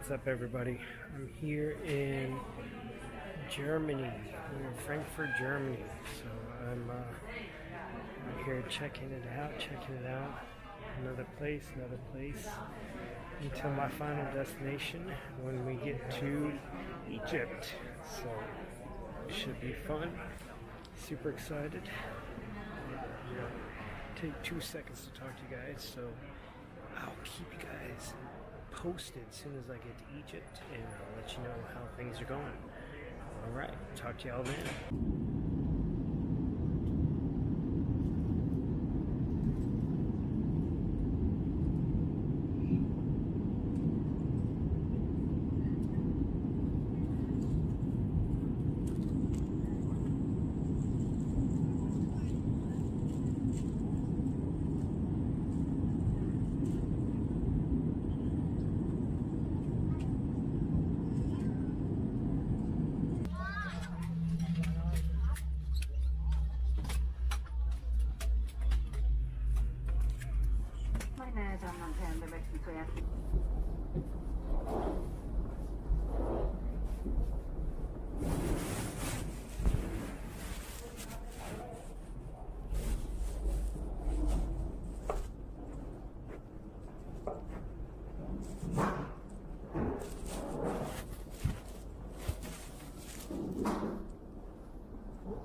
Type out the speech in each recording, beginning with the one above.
What's up, everybody? I'm here in Germany. We're in Frankfurt, Germany. So I'm here checking it out. Another place, until my final destination when we get to Egypt. So it should be fun. Super excited. Take 2 seconds to talk to you guys. So I'll keep you guys posted as soon as I get to Egypt, and I'll let you know how things are going. Alright, talk to y'all then.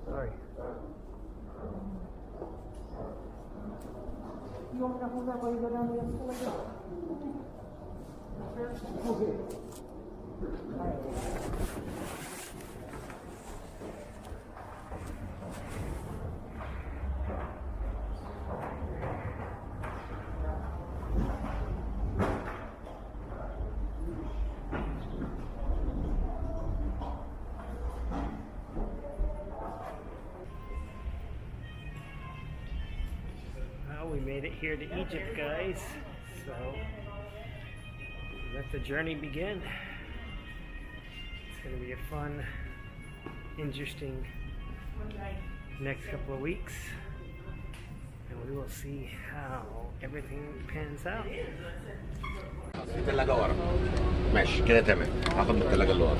Sorry. You want me to hold that while you go down the escalator? Okay. All right. We made it here to Egypt, guys. So let the journey begin. It's going to be a fun, interesting next couple of weeks, and we will see how everything pans out. الثلاجة ورا ماشي كده تمام. هاخد من الثلاجة اللي ورا.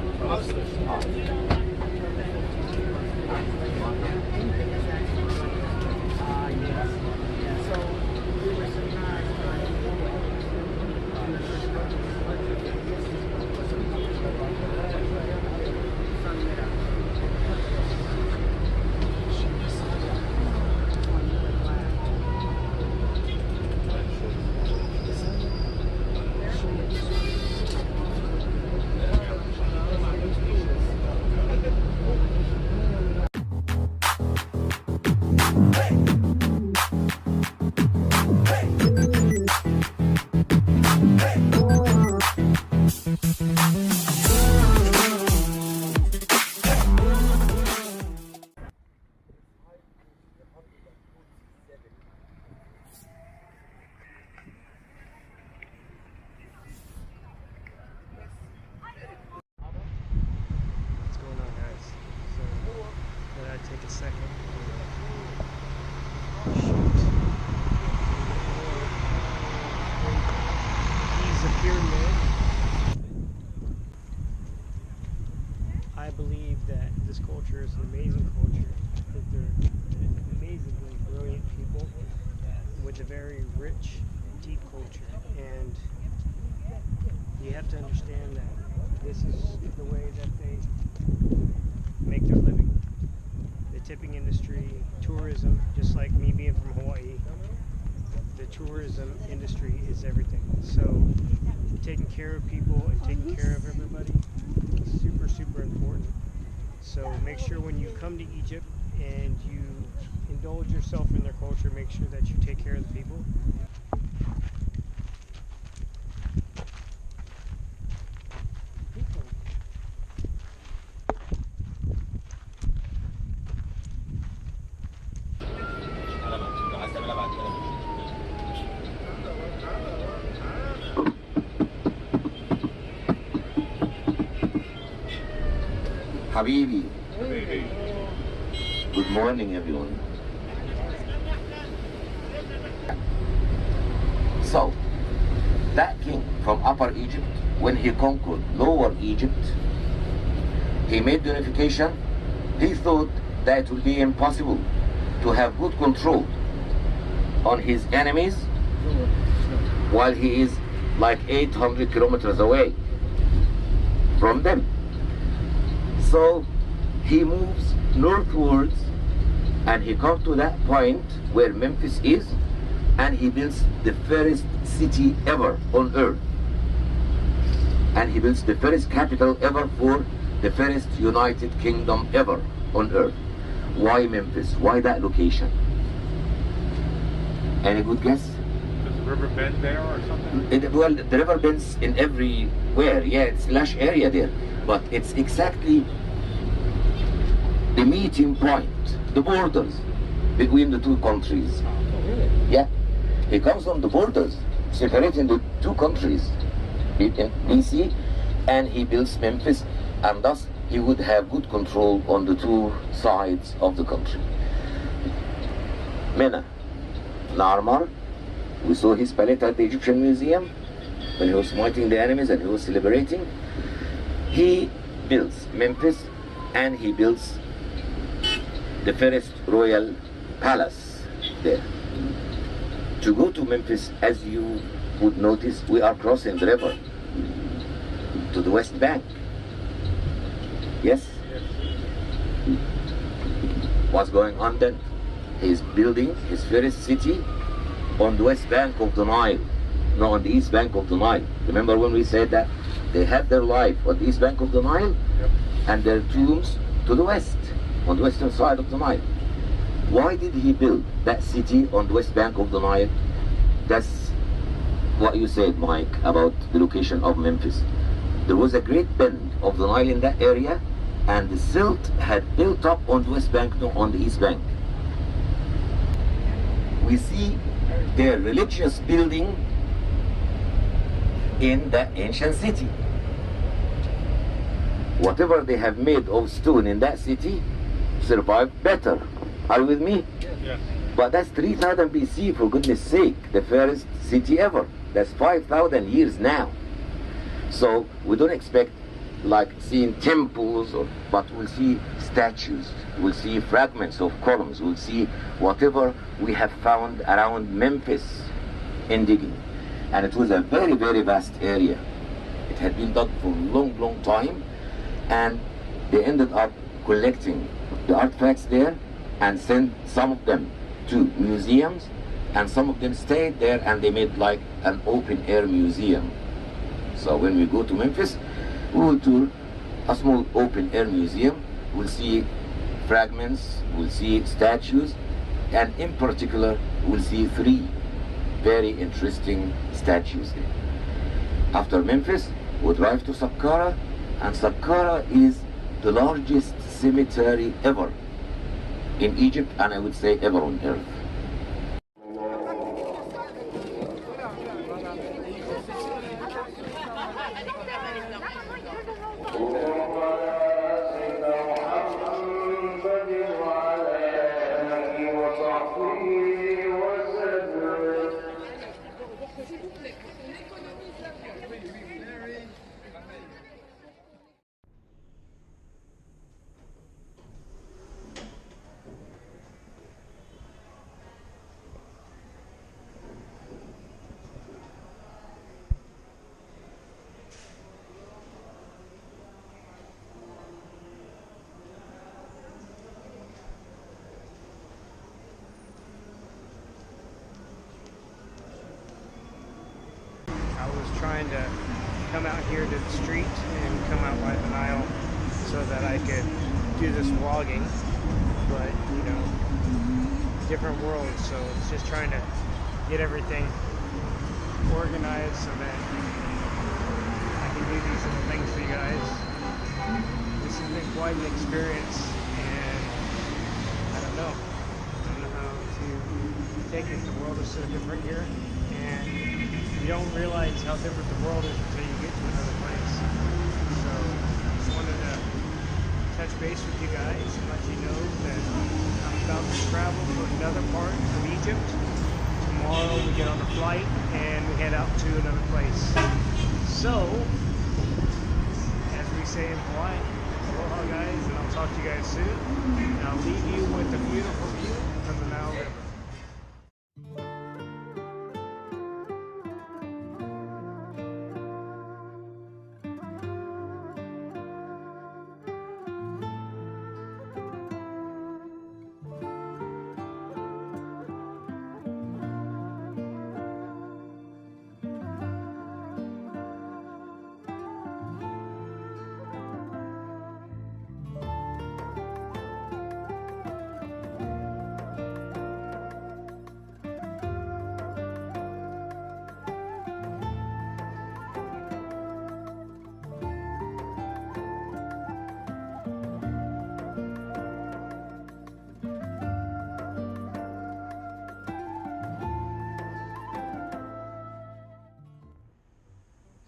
Take a second. He's a pyramid. I believe that this culture is an amazing culture. I think they're amazingly brilliant people with a very rich, deep culture. And you have to understand that this is the way that they make their living. Tipping industry, tourism, just like me being from Hawaii, the tourism industry is everything. So taking care of people and taking care of everybody is super, super important. So make sure when you come to Egypt and you indulge yourself in their culture, make sure that you take care of the people. Habibi. Good morning, everyone. So, that king from Upper Egypt when he conquered Lower Egypt, he made the unification. He thought that it would be impossible to have good control on his enemies while he is like 800 kilometers away from them. So he moves northwards and he comes to that point where Memphis is, and he builds the first city ever on earth. And he builds the first capital ever for the first United Kingdom ever on earth. Why Memphis? Why that location? Any good guess? Does the river bend there or something? Well, the river bends in everywhere. Yeah, it's lush area there. But it's exactly the meeting point, the borders between the two countries. Oh, really? Yeah. He comes on the borders, separating the two countries in BC, and he builds Memphis, and thus he would have good control on the two sides of the country. Mena, Narmar, we saw his palette at the Egyptian Museum when he was smiting the enemies and he was celebrating. He builds Memphis, and he builds the first royal palace there. To go to Memphis, as you would notice, we are crossing the river to the West Bank. Yes? What's going on then? He's building his first city on the west bank of the Nile, not on the east bank of the Nile. Remember when we said that they had their life on the east bank of the Nile, Yep. and their tombs to the west, on the western side of the Nile. Why did he build that city on the west bank of the Nile? That's what you said, Mike, about the location of Memphis. There was a great bend of the Nile in that area, and the silt had built up on the west bank, not on the east bank. We see their religious building in the ancient city. Whatever they have made of stone in that city survived better. Are you with me? Yes. But that's 3000 BC, for goodness sake, the first city ever. That's 5,000 years now. So we don't expect like seeing temples, but we'll see statues, we'll see fragments of columns, we'll see whatever we have found around Memphis in digging. And it was a very, very vast area. It had been dug for a long, long time, and they ended up collecting the artifacts there and sent some of them to museums, and some of them stayed there and they made like an open air museum. So when we go to Memphis, we will tour a small open air museum. We'll see fragments, we'll see statues, and in particular we'll see 3 very interesting statues there. After Memphis, we'll drive to Saqqara, and Saqqara is the largest cemetery ever in Egypt, and I would say ever on earth. I was trying to come out here to the street and come out by the Nile so that I could do this vlogging, but you know, different worlds, so it's just trying to get everything organized so that I can do these little things for you guys. This has been quite an experience, and I don't know how to take it. The world is so different here, and you don't realize how different the world is until you get to another place. So just wanted to touch base with you guys and let you know that I'm about to travel to another part of Egypt. Tomorrow we get on a flight and we head out to another place. So say in Hawaii, aloha guys, and I'll talk to you guys soon. And I'll leave you with a beautiful view from the Nile River.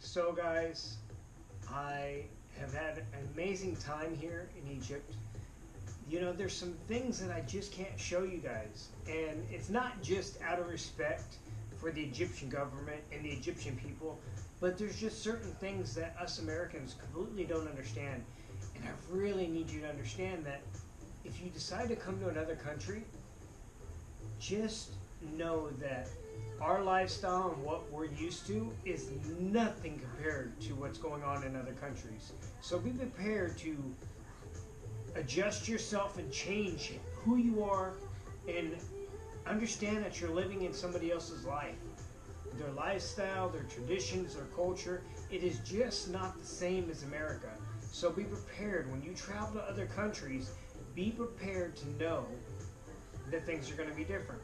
So guys, I have had an amazing time here in Egypt. You know, there's some things that I just can't show you guys, and it's not just out of respect for the Egyptian government and the Egyptian people, but there's just certain things that us Americans completely don't understand. And I really need you to understand that if you decide to come to another country, just know that our lifestyle and what we're used to is nothing compared to what's going on in other countries. So be prepared to adjust yourself and change who you are, and understand that you're living in somebody else's life. Their lifestyle, their traditions, their culture, it is just not the same as America. So be prepared when you travel to other countries, be prepared to know that things are going to be different.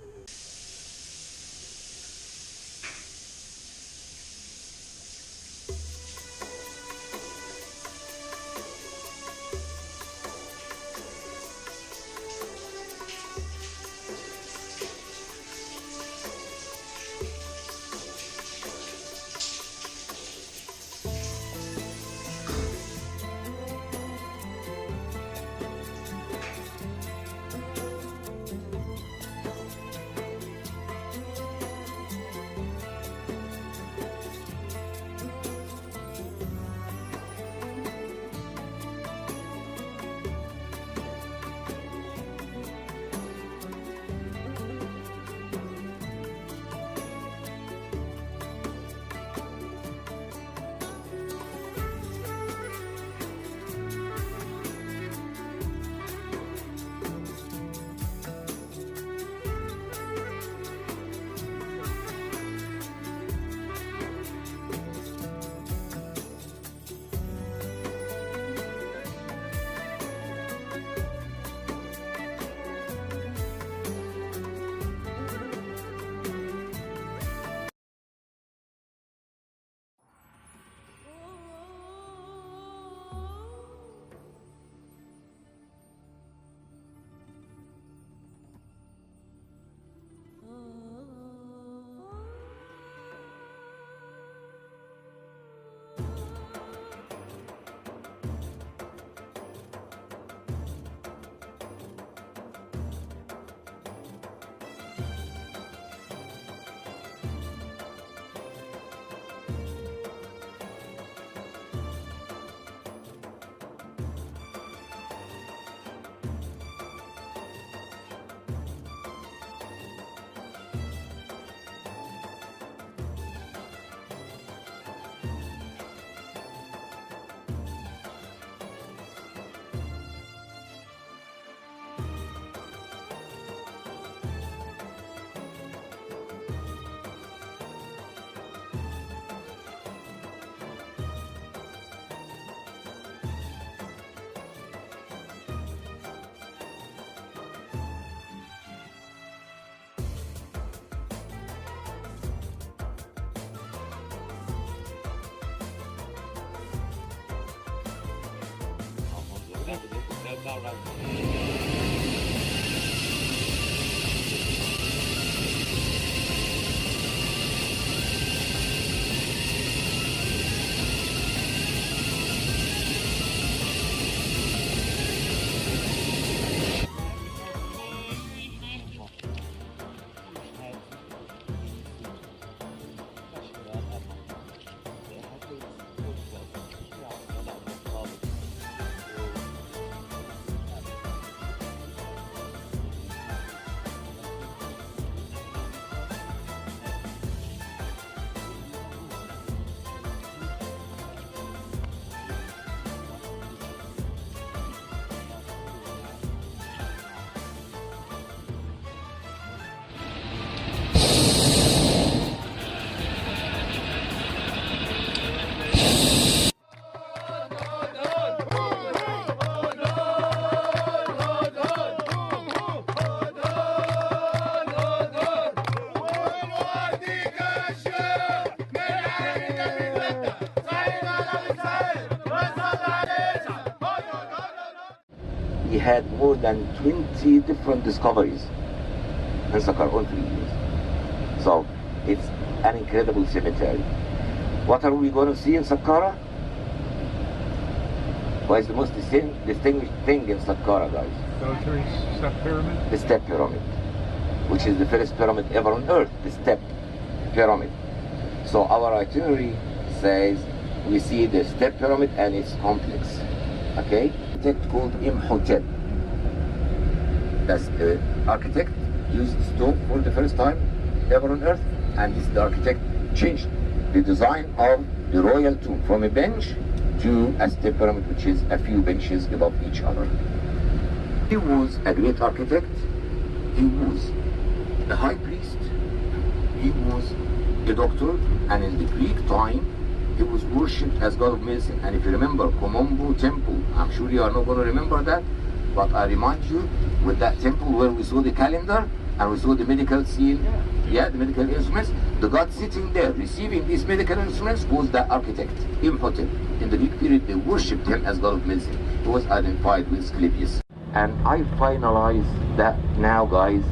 had more than 20 different discoveries in Saqqara all 3 years. So it's an incredible cemetery. What are we going to see in Saqqara? What is the most distinguished thing in Saqqara, guys? Military step pyramid? The step pyramid, which is the first pyramid ever on earth, the step pyramid. So our itinerary says we see the step pyramid and its complex. Okay? Architect called Imhotep. That's the architect used stone for the first time ever on earth, and this the architect changed the design of the royal tomb from a bench to a step pyramid, which is a few benches above each other. He was a great architect. He was a high priest. He was a doctor, and in the Greek time, he was worshipped as god of medicine. And if you remember Komombo temple, I'm sure you are not going to remember that, but I remind you, with that temple where we saw the calendar and we saw the medical scene, the medical instruments, the god sitting there receiving these medical instruments was the architect, Imhotep. In the Greek period, they worshipped him as god of medicine. He was identified with Asclepius. And I finalize that now, guys,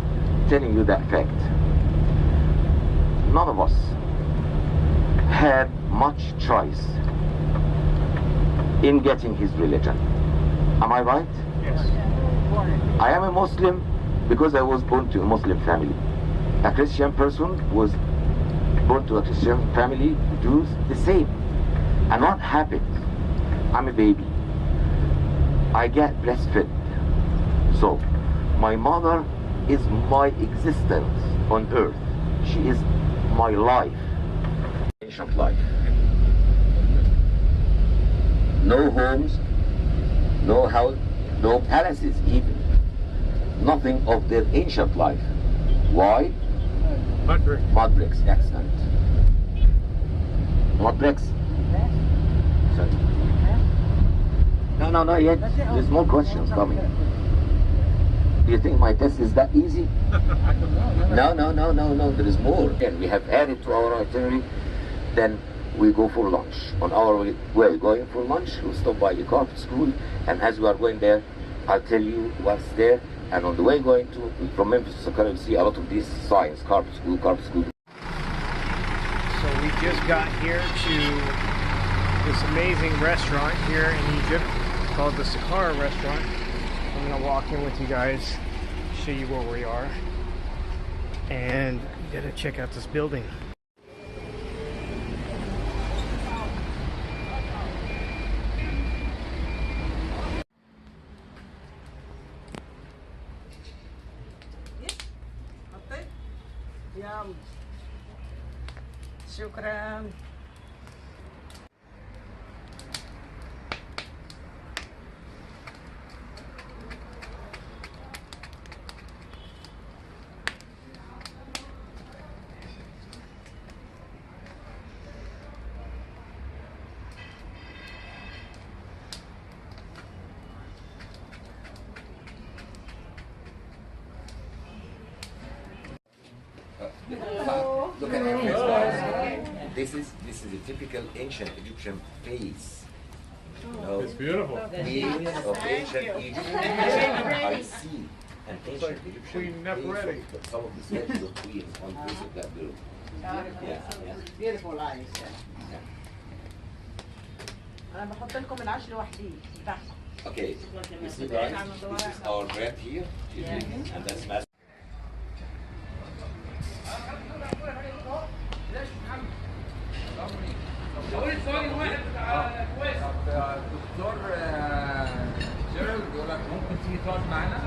telling you that fact. None of us had much choice in getting his religion. Am I right? Yes. I am a Muslim because I was born to a Muslim family. A Christian person was born to a Christian family, Jews, the same. And what happened? I'm a baby. I get breastfed. So, my mother is my existence on earth. She is my life. Ancient life. No homes, no house, no palaces even. Nothing of their ancient life. Why? Mud brick. Mud bricks, excellent. Mud bricks. Sorry. No, not yet. There's more questions coming. Do you think my test is that easy? No. There is more. And we have added to our itinerary. Then we go for lunch. On our way going for lunch, we'll stop by the carpet school. And as we are going there, I'll tell you what's there. And on the way going from Memphis to Saqqara, you'll see a lot of these signs: carpet school, carpet school. So we just got here to this amazing restaurant here in Egypt called the Saqqara restaurant. I'm gonna walk in with you guys, show you where we are, and you gotta check out this building. يلا شكرا. Look at her face, guys. This is a typical ancient Egyptian face. You know, It's beautiful. queens of ancient Egypt. I see an ancient Egyptian Queen Nefertiti. face of some of the statues of queens on the face of that building. Yeah. Beautiful eyes. أنا بحط لكم العيش لوحدي بتاعكم. Okay, you see guys, this is our bread here, and that's massive. الدكتور جيرالد بيقول لك ممكن تيجي تقعد معانا؟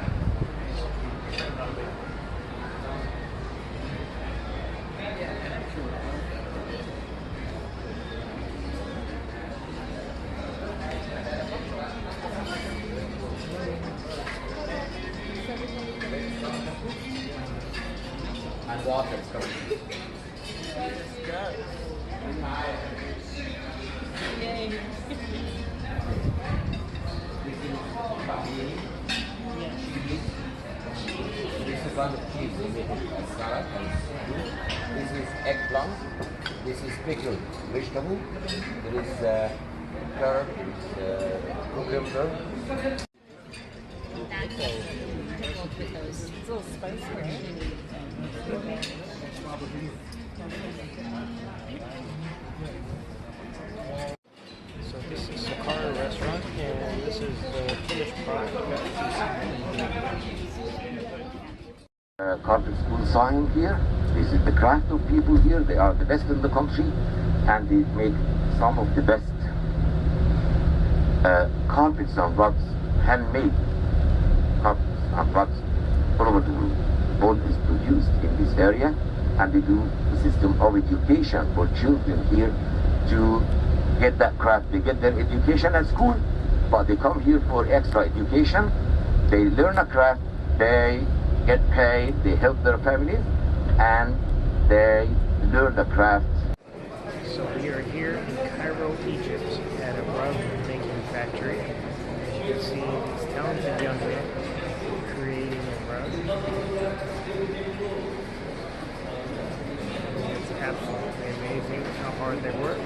And water is coming. This is one of cheese. We make it as salad and stew. This is eggplant. This is pickled vegetable. There is carrot, cucumber. that with those. It's a little spicy, right? So this is Sakara restaurant, and this is the finished product. Carpet school sign here. This is the craft of people here. They are the best in the country, and they make some of the best carpets and rugs, handmade carpets and rugs all over the world. All is produced in this area, and they do a system of education for children here to get that craft. They get their education at school, but they come here for extra education. They learn a craft, they get paid, they help their families, and they learn the craft. So we are here in Cairo, Egypt, at a rug making factory. As you can see, these talented young men creating a rug. It's absolutely amazing how hard they work.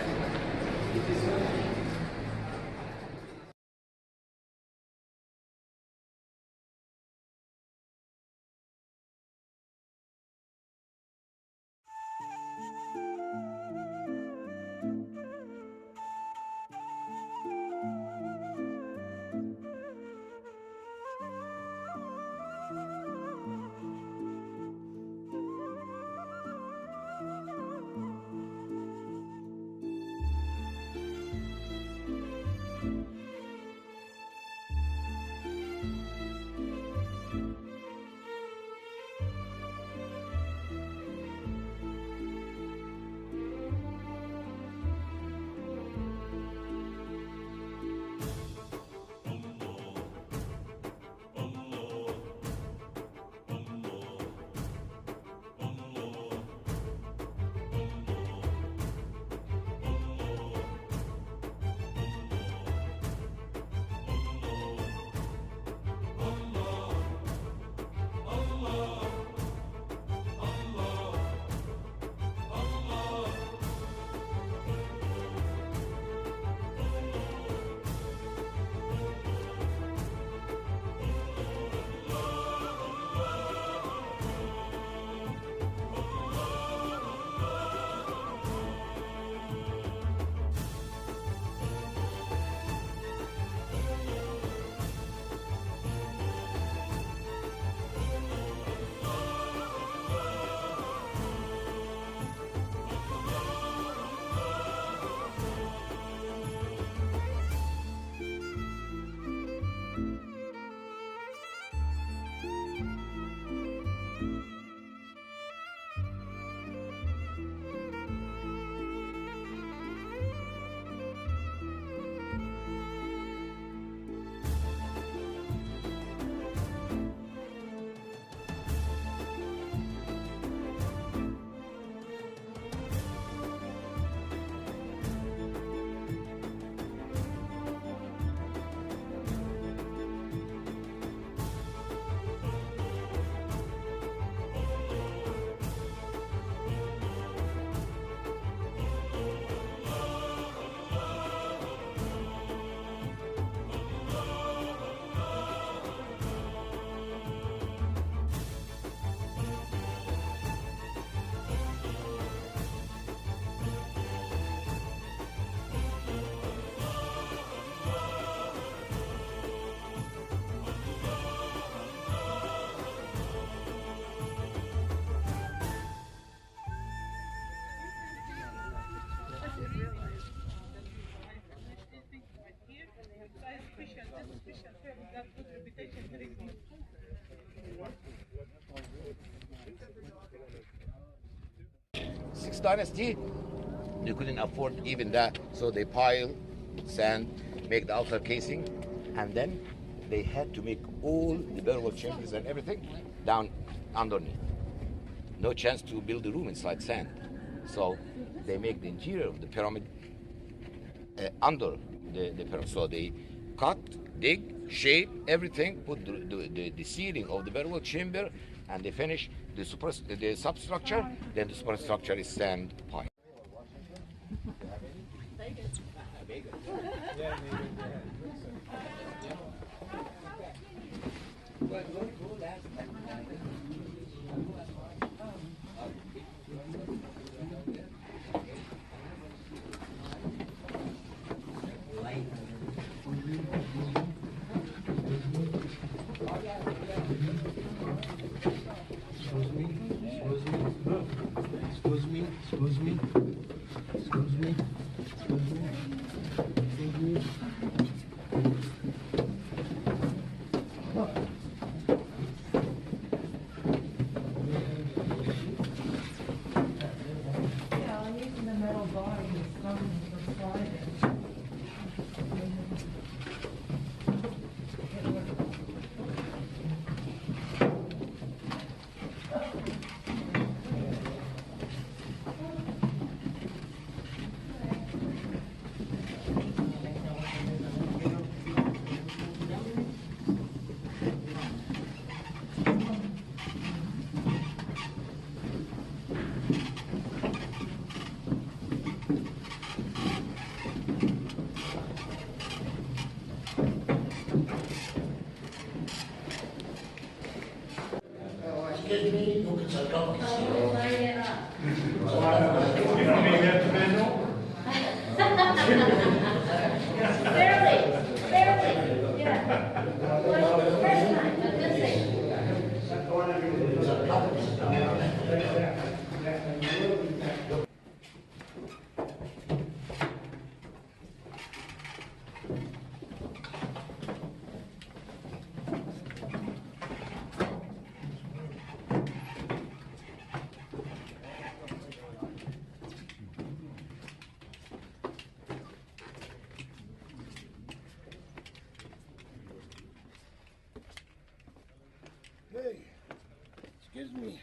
Sixth dynasty, they couldn't afford even that, so they pile sand, make the outer casing, and then they had to make all the burial chambers and everything down underneath. No chance to build a room inside sand. So they make the interior of the pyramid under the pyramid. So they cut, dig, shape everything, put the ceiling of the burial chamber, and they finish the substructure. Then the superstructure is sand pile. Barely, barely, yeah. Well, first time, but this thing. Hey, excuse me.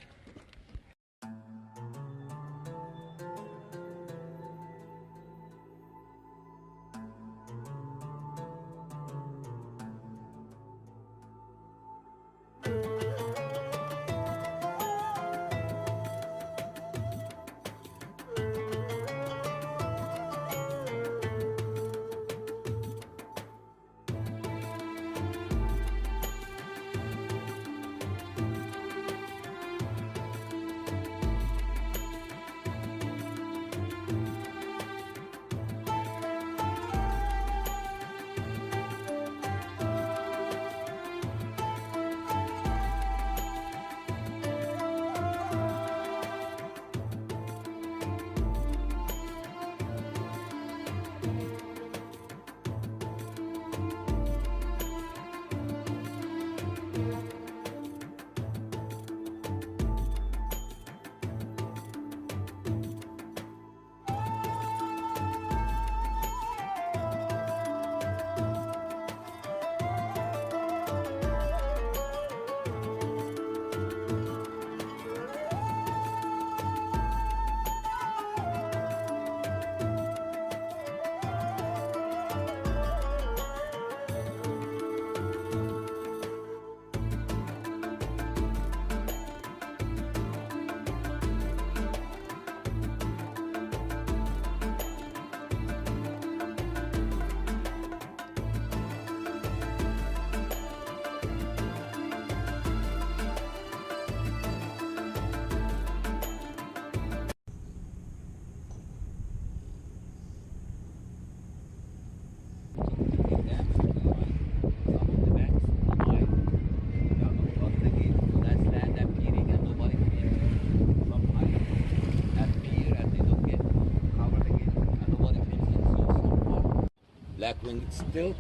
Black-winged stilt,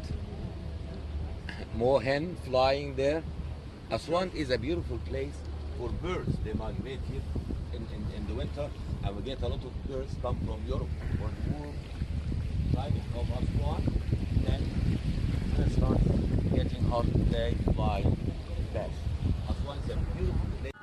moorhen flying there. Aswan is a beautiful place for birds. They migrate here in the winter, and we get a lot of birds come from Europe or the warm climate of Aswan. Then when it starts getting hot, they fly back. Aswan is a beautiful place.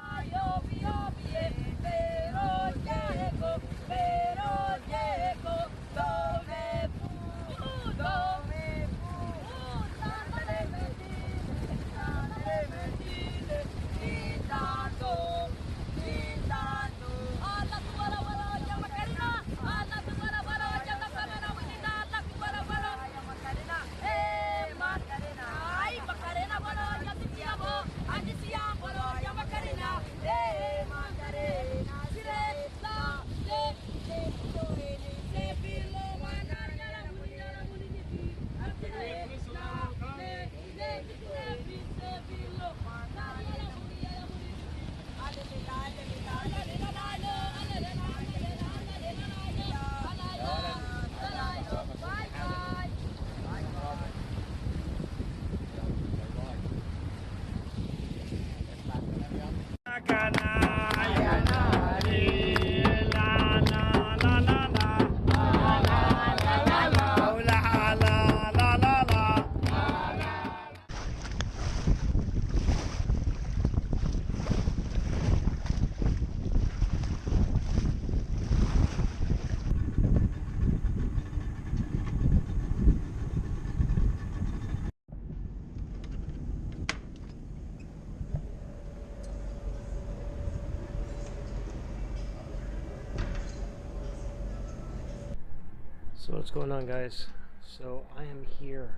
So what's going on, guys? So I am here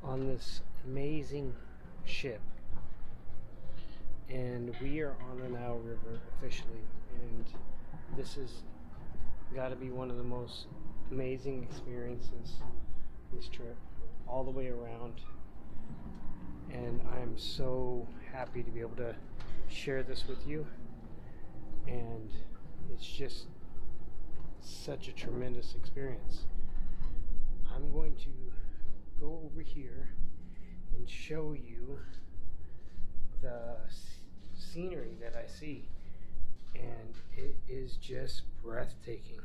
on this amazing ship. and we are on the Nile River officially, and this has got to be one of the most amazing experiences this trip, all the way around. And I'm so happy to be able to share this with you, and it's just such a tremendous experience. I'm going to go over here and show you the scenery that I see, and it is just breathtaking.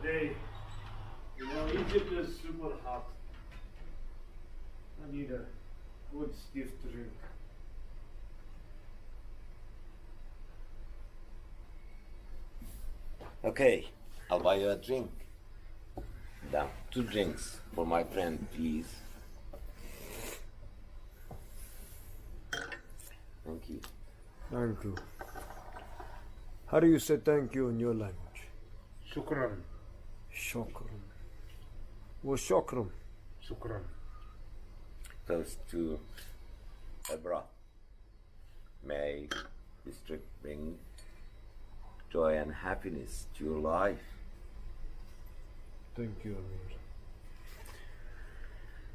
Day. You know, Egypt is super hot. I need a good stiff drink. Okay, I'll buy you a drink. Down, 2 drinks for my friend, please. Thank you. Thank you. How do you say thank you in your language? Shukran. Shukran. Well, shukran. Shukran. Toast to Ebra. May this trip bring joy and happiness to your life. Thank you,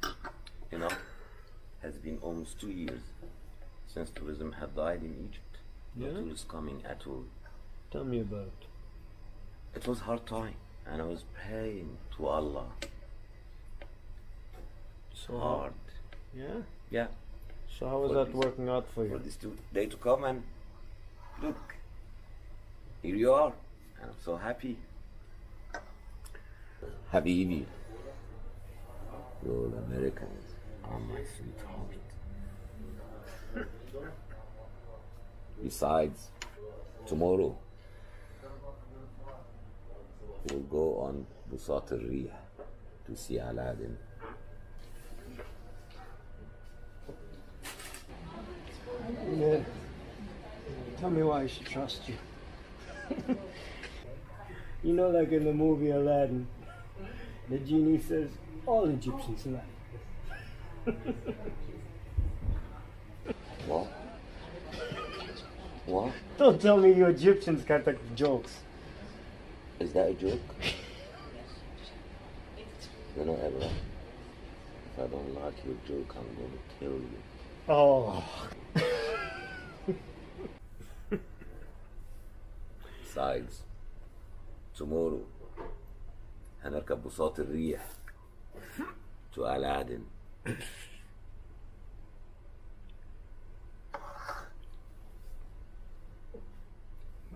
Amir. You know, has been almost 2 years since tourism had died in Egypt. No Yeah? tourists coming at all. Tell me about it. It was hard time, and I was praying to Allah. So Hard. Yeah? Yeah. So how is For that this- working out for For you? this day to come, and look, here you are, and I'm so happy. Habibi, you all Americans are my sweetheart. Besides, tomorrow we'll go on Busat al-Rih to see Aladdin. Man, tell me why I should trust you. You know, like in the movie Aladdin, the genie says, all Egyptians lie. What? What? Don't tell me you Egyptians can't take jokes. Is that a joke? You know, Ebra, if I don't like your joke, I'm going to kill you. Oh. Besides, tomorrow هنركب بساط الريح to Aladdin.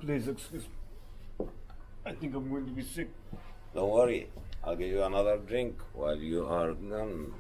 Please excuse me. I think I'm going to be sick. Don't worry, I'll give you another drink while you are gone.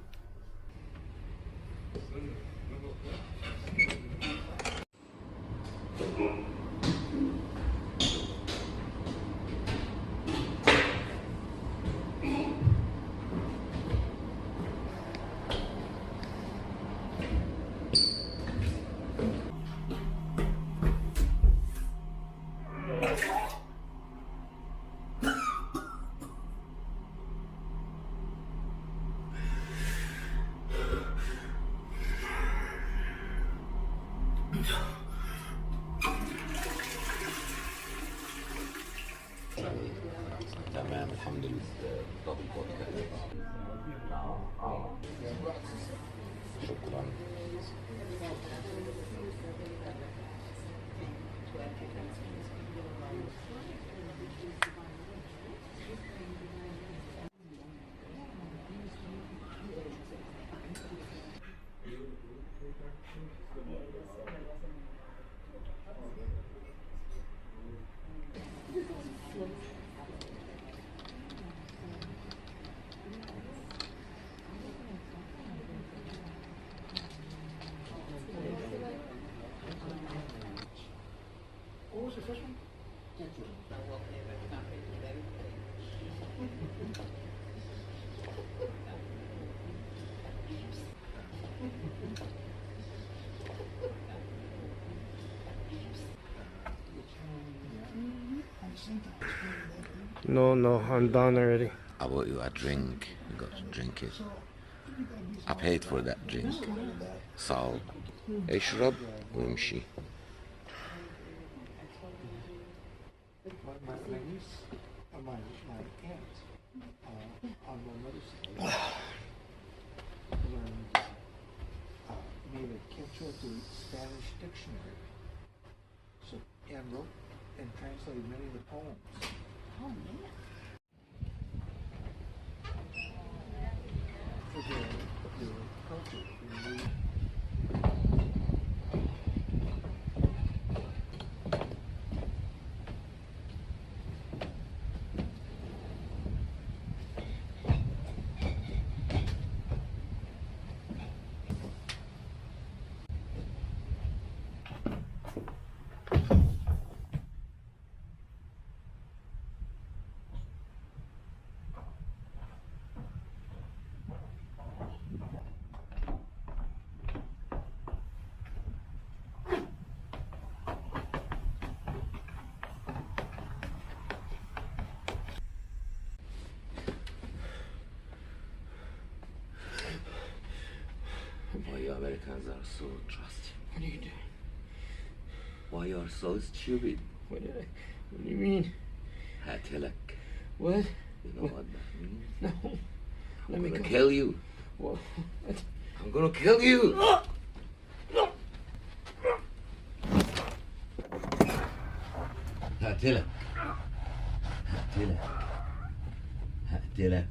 شكرا. What was the first one? No, no, I'm done already. I bought you a drink. You got to drink it. I paid for that drink. So, اشرب وامشي. My niece, my aunt, on my mother's side, learned, made a capture to Spanish dictionary. So, and wrote and translated many of the poems. Oh, man. For the culture. Why you Americans are so trusting? What are you doing? Why you are so stupid? What do you mean? هاتلك. What? You know what that means? No. I'm Let me gonna go. kill you. Whoa. I'm gonna kill you. هقتلك. هقتلك. هقتلك.